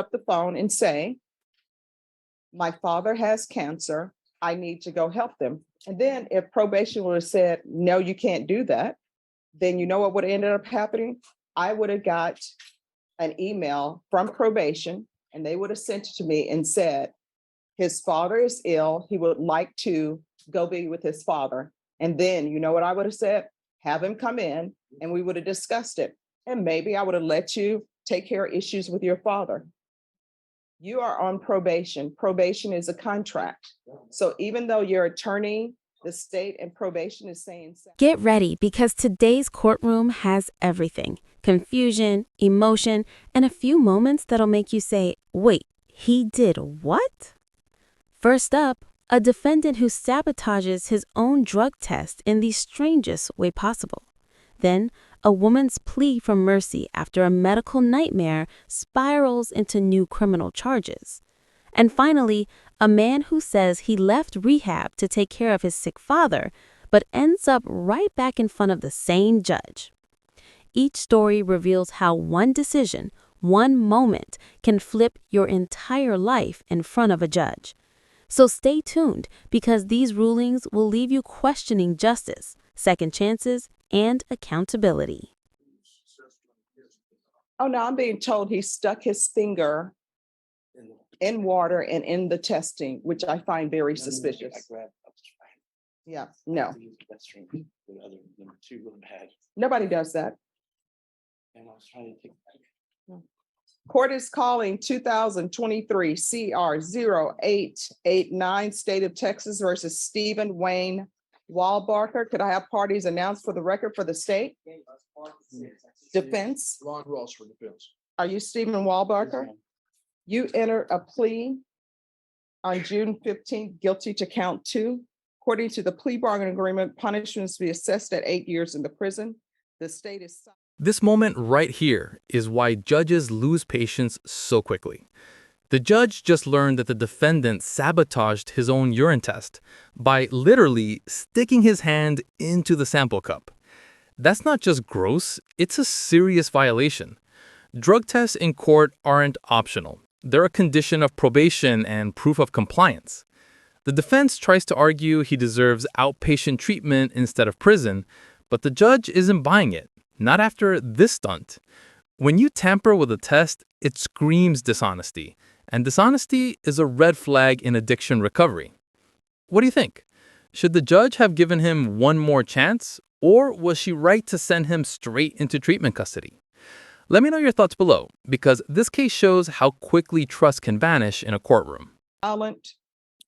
up the phone and say, my father has cancer. I need to go help them. And then if probation would have said, no, you can't do that, then you know what would have ended up happening? I would have got an email from probation and they would have sent it to me and said, his father is ill. He would like to go be with his father. And then you know what I would have said? Have him come in and we would have discussed it. And maybe I would have let you take care of issues with your father. You are on probation. Probation is a contract. So even though your attorney, the state and probation is saying. Get ready, because today's courtroom has everything: confusion, emotion, and a few moments that'll make you say, wait, he did what? First up, a defendant who sabotages his own drug test in the strangest way possible. Then, a woman's plea for mercy after a medical nightmare spirals into new criminal charges. And finally, a man who says he left rehab to take care of his sick father, but ends up right back in front of the same judge. Each story reveals how one decision, one moment, can flip your entire life in front of a judge. So stay tuned, because these rulings will leave you questioning justice, second chances, and accountability. Oh, no, I'm being told he stuck his finger in water and in the testing, which I find very suspicious. Yeah, no. Nobody does that. Court is calling 2023 CR 0889, State of Texas versus Stephen Wayne Walbarker. Could I have parties announced for the record for the state? Defense. Ron Ross for defense. Are you Stephen Walbarker? You entered a plea on June 15th, guilty to count 2. According to the plea bargaining agreement, punishments be assessed at 8 years in the prison. The state is. This moment right here is why judges lose patience so quickly. The judge just learned that the defendant sabotaged his own urine test by literally sticking his hand into the sample cup. That's not just gross, it's a serious violation. Drug tests in court aren't optional. They're a condition of probation and proof of compliance. The defense tries to argue he deserves outpatient treatment instead of prison, but the judge isn't buying it, not after this stunt. When you tamper with a test, it screams dishonesty, and dishonesty is a red flag in addiction recovery. What do you think? Should the judge have given him one more chance, or was she right to send him straight into treatment custody? Let me know your thoughts below, because this case shows how quickly trust can vanish in a courtroom. Silent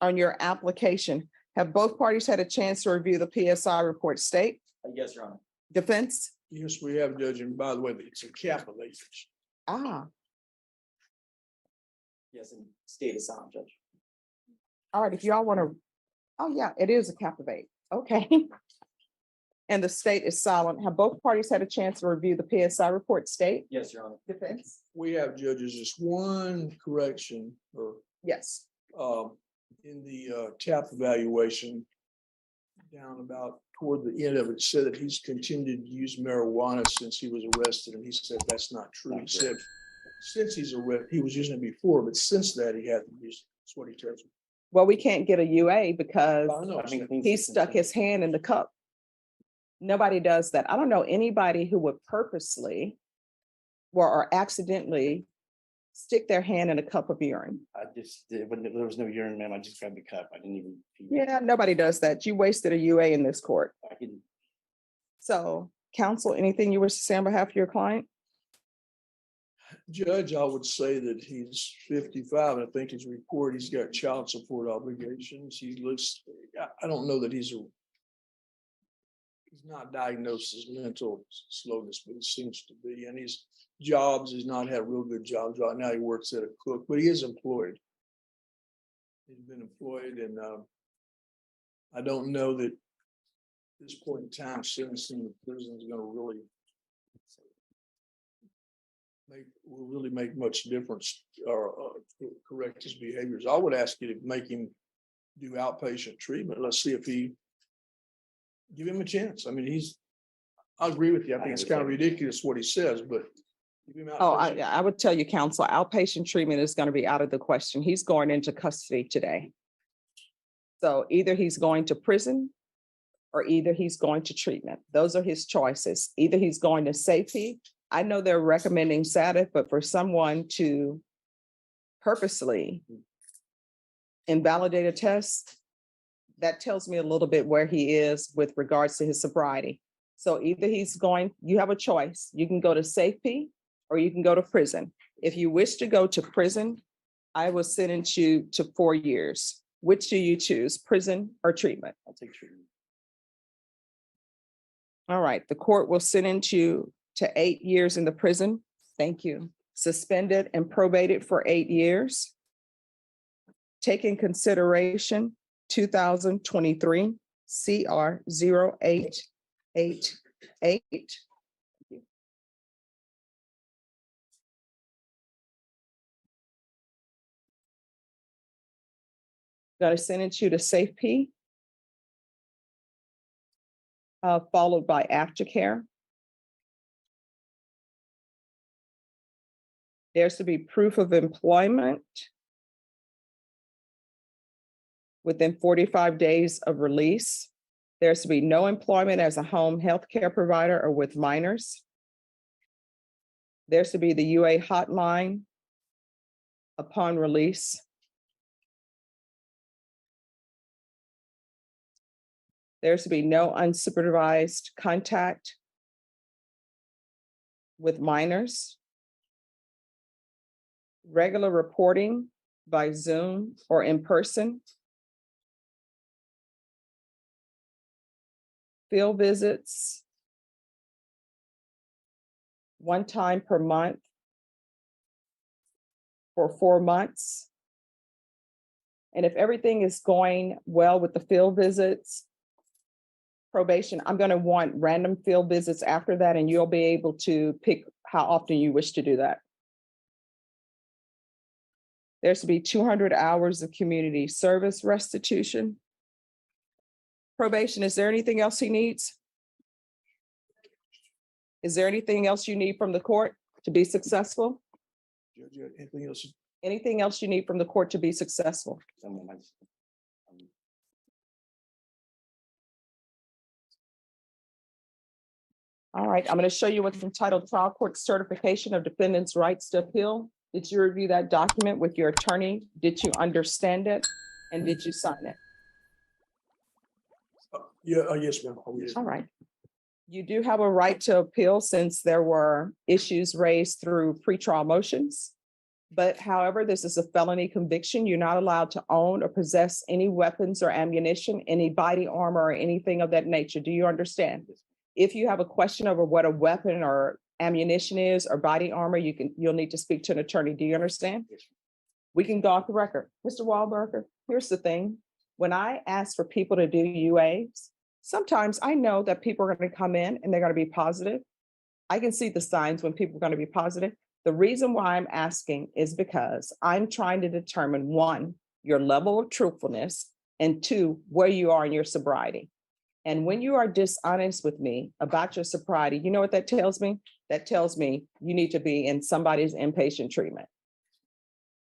on your application. Have both parties had a chance to review the PSI report? State? Yes, Your Honor. Defense? Yes, we have, Judge, and by the way, it's a capital H. Ah, Yes, and state is silent, Judge. all right. If y'all want to, oh yeah, it is a captivate. Okay. And the state is silent. Have both parties had a chance to review the PSI report? State? Yes, Your Honor. Defense? We have, judges, just one correction or Yes. in the TAP evaluation down about toward the end of it, said that he's continued to use marijuana since he was arrested, and he said that's not true. He said since he's arrested, he was using it before, but since that he hadn't used it. That's what he tells me. Well, we can't get a UA because I know. he stuck his hand in the cup. Nobody does that. I don't know anybody who would purposely or accidentally stick their hand in a cup of urine. I just did, when there was no urine, ma'am, I just grabbed the cup. I didn't even. Yeah, nobody does that. You wasted a UA in this court. I can. So, counsel, anything you wish to say on behalf of your client? Judge, I would say that he's 55, and I think his report, he's got child support obligations. He looks, I don't know that he's not diagnosed as mental slowness, but it seems to be. And his jobs, he's not had real good jobs right now. He works at a cook, but he is employed. He's been employed, and I don't know that at this point in time, sentencing in the prison is going to really make much difference or correct his behaviors. I would ask you to make him do outpatient treatment. Let's see if give him a chance. I mean, I agree with you. I think it's kind of ridiculous what he says, but Keep him Oh, outpatient. I would tell you, counsel, outpatient treatment is going to be out of the question. He's going into custody today. So either he's going to prison or either he's going to treatment. Those are his choices. Either he's going to safety. I know they're recommending SADC, but for someone to purposely invalidate a test, that tells me a little bit where he is with regards to his sobriety. So either he's going, you have a choice. You can go to safety or you can go to prison. If you wish to go to prison, I will sentence you to 4 years. Which do you choose, prison or treatment? I'll take treatment. All right, the court will sentence you to 8 years in the prison. Thank you. Suspended and probated for 8 years. Take in consideration 2023 CR 0888. Got to sentence you to safe P, followed by aftercare. There's to be proof of employment within 45 days of release. There's to be no employment as a home health care provider or with minors. There's to be the UA hotline upon release. There's to be no unsupervised contact with minors. Regular reporting by Zoom or in person. Field visits 1 time per month for 4 months. And if everything is going well with the field visits, probation, I'm going to want random field visits after that, and you'll be able to pick how often you wish to do that. There's to be 200 hours of community service restitution. Probation, is there anything else he needs? Is there anything else you need from the court to be successful? Judge, anything else? Anything else you need from the court to be successful? All right, I'm going to show you what's entitled Trial Court Certification of Defendant's Rights to Appeal. Did you review that document with your attorney? Did you understand it? And did you sign it? Yeah, yes, ma'am. Oh, yes. All right. You do have a right to appeal since there were issues raised through pretrial motions. But however, this is a felony conviction. You're not allowed to own or possess any weapons or ammunition, any body armor or anything of that nature. Do you understand? If you have a question over what a weapon or ammunition is or body armor, you'll need to speak to an attorney. Do you understand? We can go off the record. Mr. Wahlberger, here's the thing. When I ask for people to do UAs, sometimes I know that people are going to come in and they're going to be positive. I can see the signs when people are going to be positive. The reason why I'm asking is because I'm trying to determine 1, your level of truthfulness, and 2, where you are in your sobriety. And when you are dishonest with me about your sobriety, you know what that tells me? That tells me you need to be in somebody's inpatient treatment.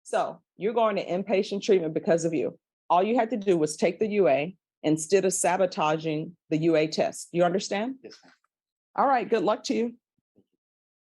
So you're going to inpatient treatment because of you. All you had to do was take the UA instead of sabotaging the UA test. You understand? Yes, ma'am. All right, good luck to you.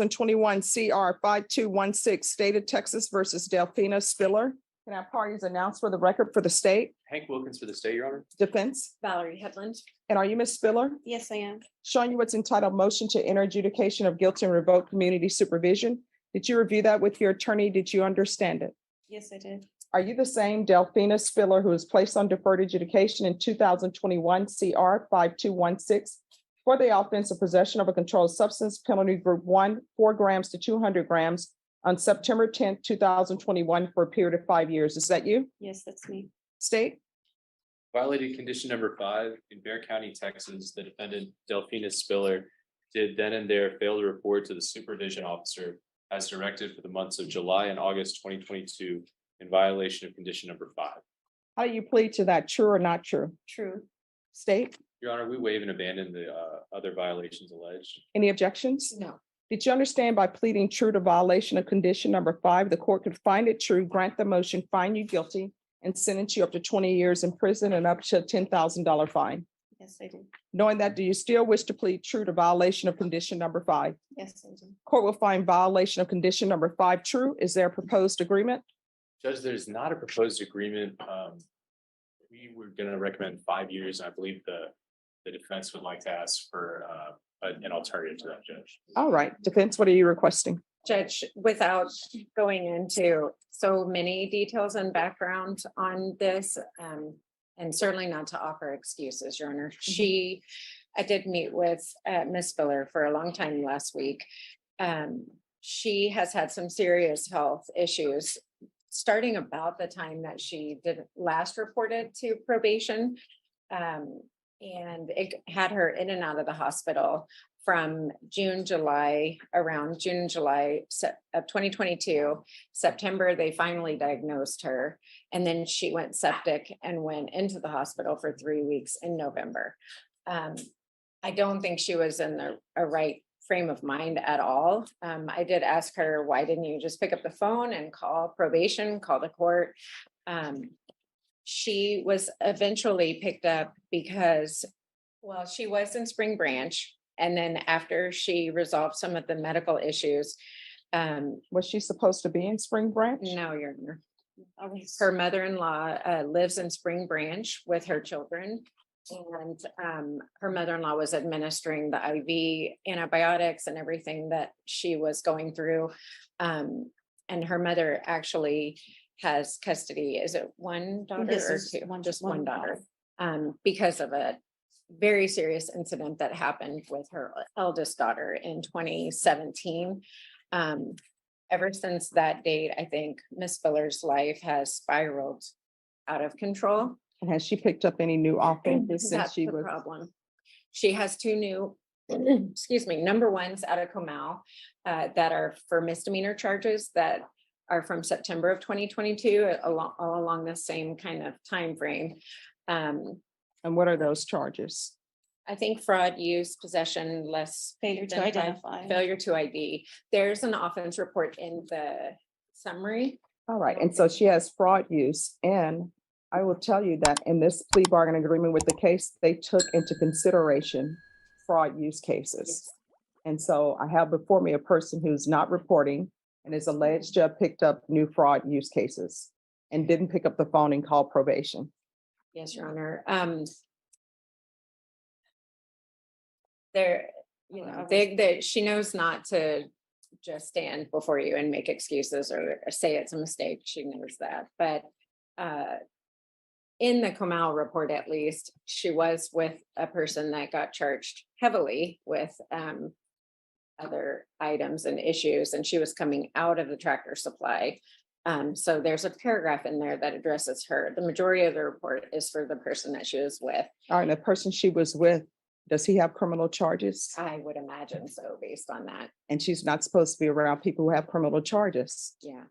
21 CR 5216, State of Texas versus Delphina Spiller. Can our parties announce for the record for the state? Hank Wilkins for the state, Your Honor. Defense. Valerie Headland. And are you Ms. Spiller? Yes, I am. Showing you what's entitled Motion to Enter Adjudication of Guilty and Revoke Community Supervision. Did you review that with your attorney? Did you understand it? Yes, I did. Are you the same Delphina Spiller who was placed on deferred adjudication in 2021 CR 5216 for the offense of possession of a controlled substance, penalty group 1, 4 grams to 200 grams on September 10th, 2021 for a period of 5 years? Is that you? Yes, that's me. State? Violated condition number 5 in Bexar County, Texas. The defendant Delphina Spiller did then and there fail to report to the supervision officer as directed for the months of July and August 2022 in violation of condition number 5. How do you plead to that? True or not true? True. State? Your Honor, we waive and abandon the other violations alleged. Any objections? No. Did you understand by pleading true to violation of condition number 5, the court could find it true, grant the motion, find you guilty, and sentence you up to 20 years in prison and up to a $10,000 fine? Yes, I do. Knowing that, do you still wish to plead true to violation of condition number 5? Yes, I do. Court will find violation of condition number 5 true. Is there a proposed agreement? Judge, there's not a proposed agreement. We were gonna recommend 5 years, and I believe the defense would like to ask for an alternative to that, Judge. All right, defense, what are you requesting? Judge, without going into so many details and background on this, and certainly not to offer excuses, Your Honor. I did meet with Ms. Spiller for a long time last week. She has had some serious health issues starting about the time that she did last reported to probation. And it had her in and out of the hospital from around June, July of 2022. September, they finally diagnosed her. And then she went septic and went into the hospital for 3 weeks in November. I don't think she was in a right frame of mind at all. I did ask her, why didn't you just pick up the phone and call probation, call the court? She was eventually picked up because, well, she was in Spring Branch. And then after she resolved some of the medical issues, Was she supposed to be in Spring Branch? no, Your Honor. Her mother-in-law lives in Spring Branch with her children. And her mother-in-law was administering the IV antibiotics and everything that she was going through. And her mother actually has custody. Is it one daughter Yes, or it's two? one- Just one one daughter. Because of a very serious incident that happened with her eldest daughter in 2017. Ever since that date, I think Miss Spiller's life has spiraled out of control. And has she picked up any new offenses since That's she the was? problem. She has 2 new, excuse me, number ones out of Comal that are for misdemeanor charges that are from September of 2022, all along the same kind of time frame. And what are those charges? I think fraud, use, possession, less Failure to than five- identify. failure to ID. There's an offense report in the summary. All right, and so she has fraud use, and I will tell you that in this plea bargaining agreement with the case, they took into consideration fraud use cases. And so I have before me a person who's not reporting and is alleged to have picked up new fraud use cases and didn't pick up the phone and call probation. Yes, Your Honor. There, you know, she knows not to just stand before you and make excuses or say it's a mistake. She knows that, but in the Comal report, at least, she was with a person that got charged heavily with other items and issues, and she was coming out of the Tractor Supply. So there's a paragraph in there that addresses her. The majority of the report is for the person that she was with. All right, the person she was with, does he have criminal charges? I would imagine so, based on that. And she's not supposed to be around people who have criminal charges. Yeah.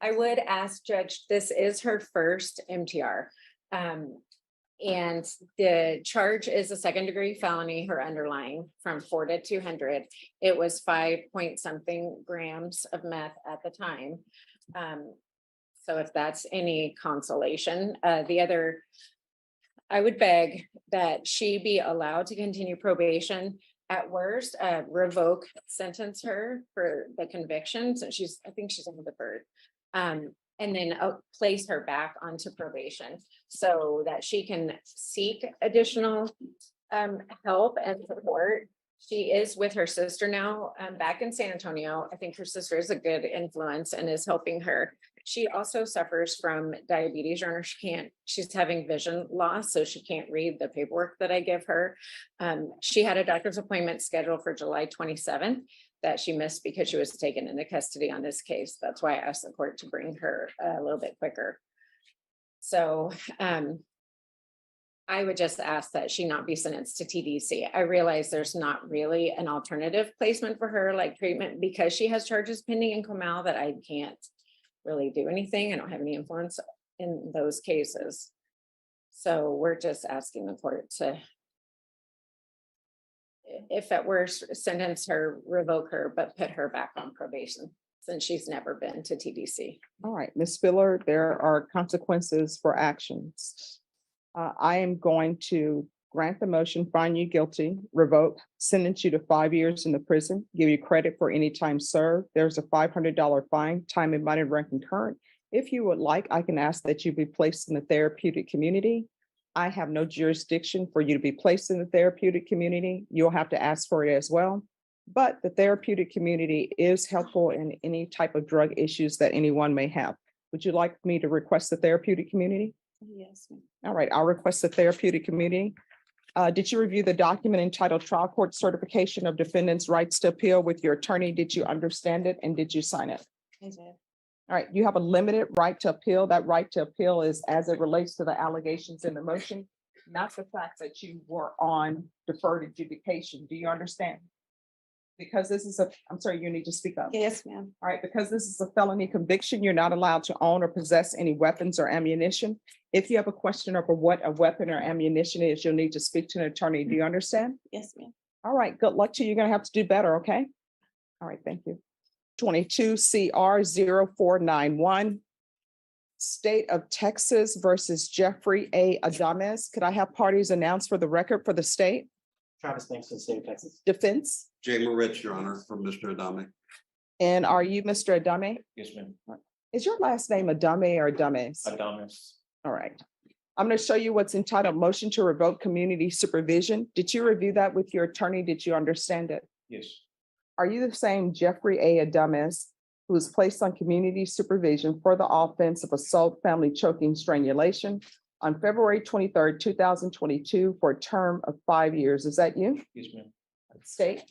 I would ask Judge, this is her first MTR. And the charge is a 2nd-degree felony, her underlying from 4 to 200. It was 5 point something grams of meth at the time. So if that's any consolation, I would beg that she be allowed to continue probation. At worst, revoke, sentence her for the convictions. And I think she's on the bird. And then place her back onto probation so that she can seek additional help and support. She is with her sister now, back in San Antonio. I think her sister is a good influence and is helping her. She also suffers from diabetes, Your Honor. She's having vision loss, so she can't read the paperwork that I give her. She had a doctor's appointment scheduled for July 27th that she missed because she was taken into custody on this case. That's why I asked the court to bring her a little bit quicker. So, I would just ask that she not be sentenced to TDC. I realize there's not really an alternative placement for her, like treatment, because she has charges pending in Comal that I can't really do anything. I don't have any influence in those cases. So we're just asking the court to if it were sentence her, revoke her, but put her back on probation since she's never been to TDC. All right, Ms. Spiller, there are consequences for actions. I am going to grant the motion, find you guilty, revoke, sentence you to 5 years in the prison, give you credit for any time served. There's a $500 fine, time and money rent concurrent. If you would like, I can ask that you be placed in the therapeutic community. I have no jurisdiction for you to be placed in the therapeutic community. You'll have to ask for it as well. But the therapeutic community is helpful in any type of drug issues that anyone may have. Would you like me to request the therapeutic community? Yes. All right, I'll request the therapeutic community. Did you review the document entitled Trial Court Certification of Defendant's Rights to Appeal with your attorney? Did you understand it and did you sign it? All right, you have a limited right to appeal. That right to appeal is as it relates to the allegations in the motion, not the fact that you were on deferred adjudication. Do you understand? Because this is I'm sorry, you need to speak up. Yes, ma'am. All right, because this is a felony conviction, you're not allowed to own or possess any weapons or ammunition. If you have a question over what a weapon or ammunition is, you'll need to speak to an attorney. Do you understand? Yes, ma'am. All right, good luck to you. You're gonna have to do better, okay? All right, thank you. 22 CR 0491. State of Texas versus Jeffrey A. Adames. Could I have parties announced for the record for the state? Travis Banks, the state of Texas. Defense? Jay Moritz, Your Honor, from Mr. Adame. And are you Mr. Adame? Yes, ma'am. Is your last name Adame or Adames? Adamus. All right. I'm going to show you what's entitled Motion to Revoke Community Supervision. Did you review that with your attorney? Did you understand it? Yes. Are you the same Jeffrey A. Adames who was placed on community supervision for the offense of assault, family choking, strangulation on February 23rd, 2022 for a term of 5 years? Is that you? Yes, ma'am. State?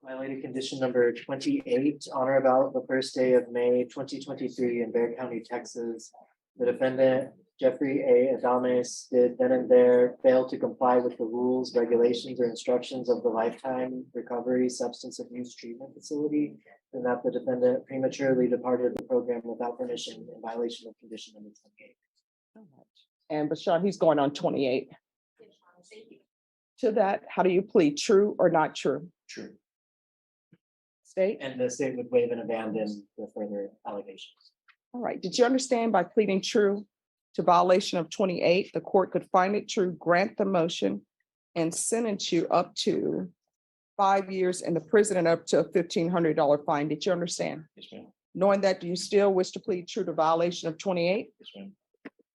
Violated condition number 28 on or about the first day of May 2023 in Bexar County, Texas. The defendant, Jeffrey A. Adames, did then and there fail to comply with the rules, regulations, or instructions of the Lifetime Recovery Substance Abuse Treatment Facility, and that the defendant prematurely departed the program without permission in violation of condition number 28. And Bashar, he's going on 28. To that, how do you plead? True or not true? True. State? And the state would waive and abandon the further allegations. All right. Did you understand by pleading true to violation of 28, the court could find it true, grant the motion, and sentence you up to 5 years in the prison and up to a $1,500 fine? Did you understand? Yes, ma'am. Knowing that, do you still wish to plead true to violation of 28? Yes, ma'am.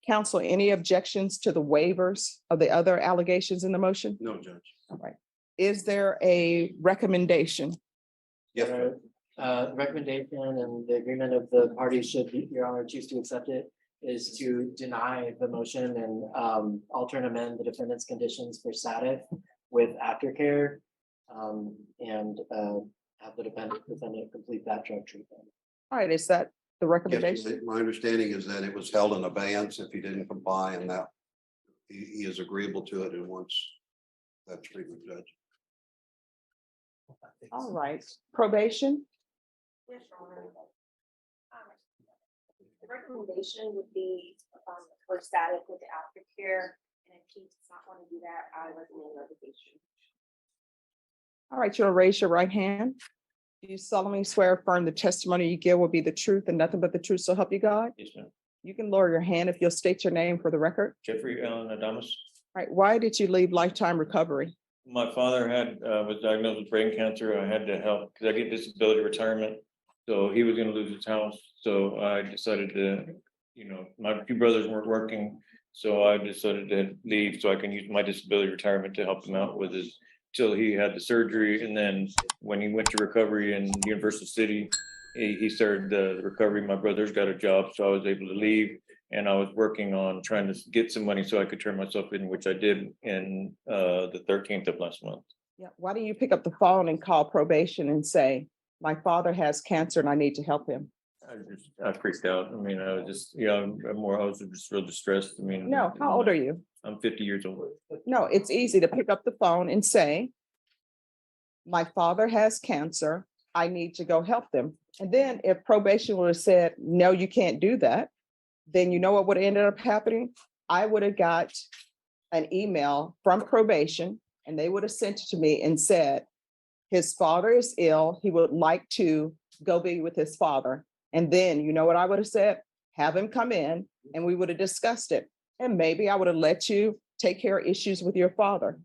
Counsel, any objections to the waivers of the other allegations in the motion? No, Judge. All right. Is there a recommendation? Yes, ma'am. Recommendation and the agreement of the parties, should Your Honor choose to accept it, is to deny the motion and alter and amend the defendant's conditions for SATIF with aftercare, and have the defendant complete that drug treatment. All right, is that the Yes, recommendation? my understanding is that it was held in abeyance if he didn't comply, and that he is agreeable to it and wants that treatment, Judge. All right, probation? Yes, Your Honor. The recommendation would be for static with the aftercare, and if he does not want to do that, I recommend revocation. All right, you'll raise your right hand. Do you solemnly swear or affirm the testimony you give will be the truth and nothing but the truth, so help you God? Yes, ma'am. You can lower your hand if you'll state your name for the record. Jeffrey Allen Adamus. All right, why did you leave Lifetime Recovery? My father was diagnosed with brain cancer. I had to help because I get disability retirement. So he was gonna lose his house. So I decided to, my two brothers weren't working. So I decided to leave so I can use my disability retirement to help him out with his, till he had the surgery. And then when he went to recovery in Universal City, he started the recovery. My brother's got a job, so I was able to leave. And I was working on trying to get some money so I could turn myself in, which I did in the 13th of last month. Yeah, why don't you pick up the phone and call probation and say, my father has cancer and I need to help him? I freaked out. I mean, I was just, I was just real distressed. I mean. No, how old are you? I'm 50 years old. No, it's easy to pick up the phone and say, my father has cancer. I need to go help them. And then if probation would have said, no, you can't do that, then you know what would have ended up happening? I would have got an email from probation and they would have sent it to me and said, His father is ill. He would like to go be with his father. And then, you know what I would have said? Have him come in and we would have discussed it. And maybe I would have let you take care of issues with your father.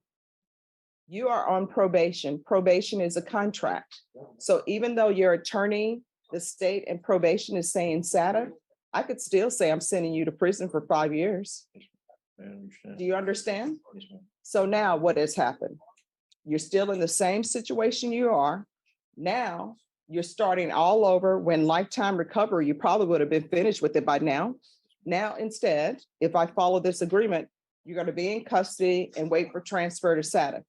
You are on probation. Probation is a contract. So even though your attorney, the state and probation is saying SATA, I could still say I'm sending you to prison for 5 years. I understand. Do you understand? Yes, ma'am. So now what has happened? You're still in the same situation you are. Now you're starting all over. When lifetime recovery, you probably would have been finished with it by now. Now, instead, if I follow this agreement, you're going to be in custody and wait for transfer to SATA.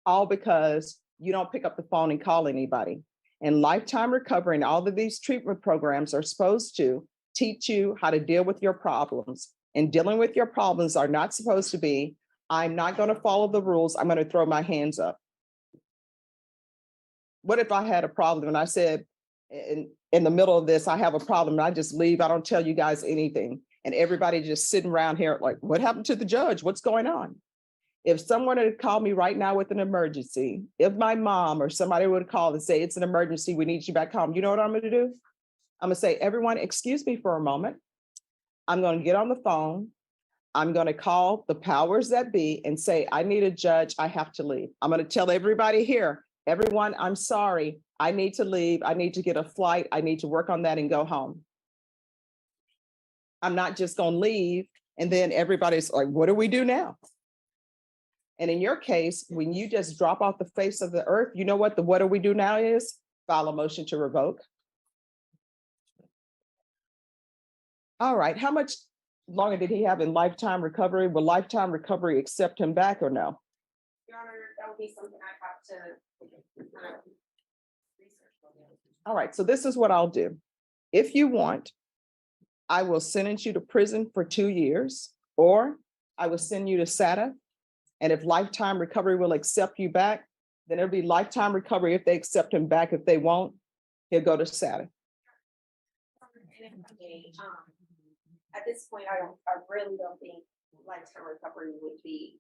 All because you don't pick up the phone and call anybody. And lifetime recovery and all of these treatment programs are supposed to teach you how to deal with your problems. And dealing with your problems are not supposed to be, I'm not going to follow the rules. I'm going to throw my hands up. What if I had a problem and I said, in the middle of this, I have a problem and I just leave. I don't tell you guys anything. And everybody just sitting around here like, what happened to the judge? What's going on? If someone had called me right now with an emergency, if my mom or somebody would call and say, it's an emergency, we need you back home. You know what I'm going to do? I'm going to say, everyone, excuse me for a moment. I'm going to get on the phone. I'm going to call the powers that be and say, I need a judge. I have to leave. I'm going to tell everybody here, everyone, I'm sorry. I need to leave. I need to get a flight. I need to work on that and go home. I'm not just going to leave. And then everybody's like, what do we do now? And in your case, when you just drop off the face of the earth, you know what the what do we do now is? File a motion to revoke. All right, how much longer did he have in lifetime recovery? Will lifetime recovery accept him back or no? Your Honor, that would be something I have to research. All right, so this is what I'll do. If you want, I will sentence you to prison for 2 years, or I will send you to SATA. And if lifetime recovery will accept you back, then it'll be lifetime recovery if they accept him back. If they won't, he'll go to SATA. At this point, I really don't think lifetime recovery would be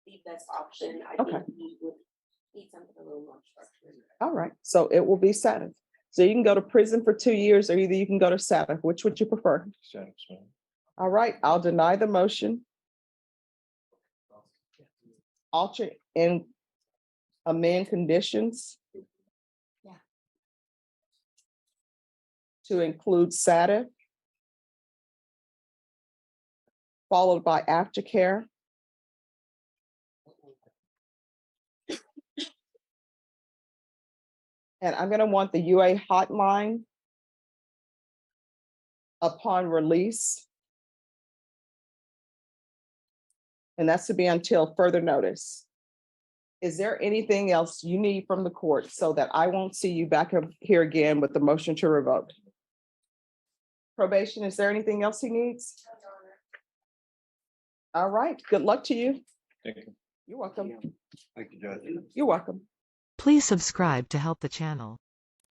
the best option. I Okay. think we would need something a little more structured. All right, so it will be SATA. So you can go to prison for 2 years, or either you can go to SATA. Which would you prefer? Satisfied. All right, I'll deny the motion. Alter and amend conditions. Yeah. To include SATA. Followed by aftercare. And I'm going to want the UA hotline upon release. And that's to be until further notice. Is there anything else you need from the court so that I won't see you back up here again with the motion to revoke? Probation, is there anything else he needs? All right, good luck to you. Thank you. You're welcome. Thank you, Judge. You're welcome. Please subscribe to help the channel.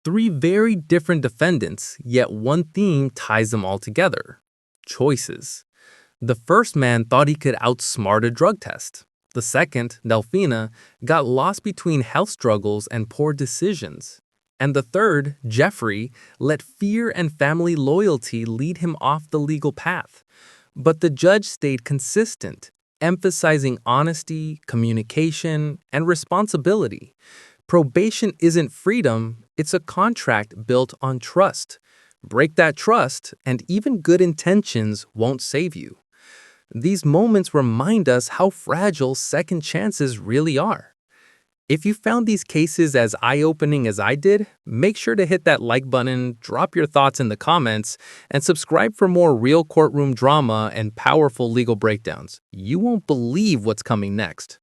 3 very different defendants, yet one theme ties them all together: choices. The first man thought he could outsmart a drug test. The second, Delfina, got lost between health struggles and poor decisions. And the third, Jeffrey, let fear and family loyalty lead him off the legal path. But the judge stayed consistent, emphasizing honesty, communication, and responsibility. Probation isn't freedom, it's a contract built on trust. Break that trust, and even good intentions won't save you. These moments remind us how fragile second chances really are. If you found these cases as eye-opening as I did, make sure to hit that like button, drop your thoughts in the comments, and subscribe for more real courtroom drama and powerful legal breakdowns. You won't believe what's coming next.